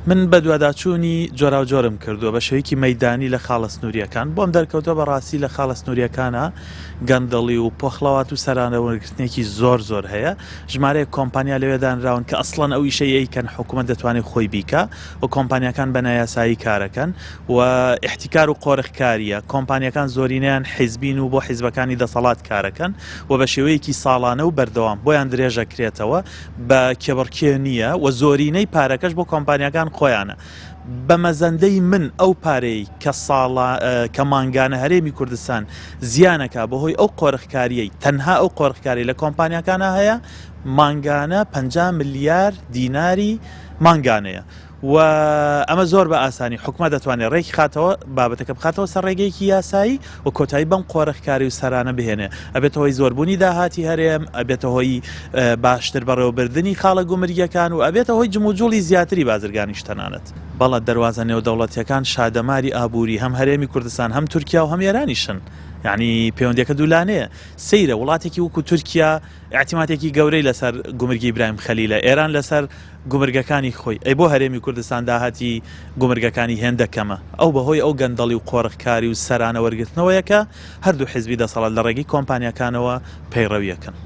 من بە دوواداچوونی جۆرا و جۆرم کردووە بە شێوەیەکی مەیدانی لە خاڵە سنووریەکان بۆم دەرکەوتە بەڕاستی لە خاڵە سنووریەکانە گەندەڵی و پۆخڵەوات و سەرانەوەرگرتنێکی زۆر هەیە ژمارەیە کۆمپانیا لەوێدانراون کە ئەسڵەن ئەو ئیشەی ئەیکەن حکوومەت دەتوانێت خۆی بیکە و کۆمپانیەکان بە نایاسایی کارەکەن و احتیکار و قۆرخکاریە کۆمپانیەکان زۆرینیان حیزبین و بۆ حیزبەکانی دەسەڵات کارەکەن و بە شێوەیەکی ساڵانە و بەردەوام بۆیان درێژەکرێتەوە بە کێبڕکێ نییە و زۆرینەی پارەکەش بۆ کۆمپانیەکان خۆیانە بە مەزەندەی من ئەو پارەی کە مانگانە هەرێمی کوردستان زیانەکە بەهۆی ئەو قۆرخکاریەی تەنها ئەو قۆرخکاری لە کۆمپانیەکانە هەیە مانگانە 50 ملیار دیناری مانگانەیە و ئەمە زۆر بە ئاسانی حکومەت دەتوانێت ڕێکی خاتەوە بابەتەکە بخاتەوە سەر ڕێگەیەکی یاسایی و کۆتایی بەم قۆرخکاری و سەرانە بهێنێ ئەبێتە هۆی زۆربوونی داهاتی هەرێم ئەبێتە هۆی باشتر بەڕێوەبردننی خاڵە گومریەکان و ئەبێتە هۆی جموجوڵی زیاتری بازرگانیش تەنانەت بەڵام دەواازە نێودەوڵەتیەکان شادەماری ئابووری هەم هەرێمی کوردستان هەم تورکیا و هەم ئێرانیشن یعنی پەیوەندیەکە دوولانەیە سەیرە وڵاتێکی وەکو تورکیا احتیماتێکی گەورەی لەسەر گومرگی ئیبراهیم خەلیلە ئێران لەسەر گومرگەکانی خۆی ئەی بۆ هەرێمی کوردستان داهاتی گومرگەکانی هێندەکەمە ئەو بەهۆی ئەو گەندەڵی و قۆرخکاری و سەرانە وەرگرتنەوەیەکە هەردوو حیزبی دەسەڵات لە ڕێگەی کۆمپانیەکانەوە پەیڕەویەکەن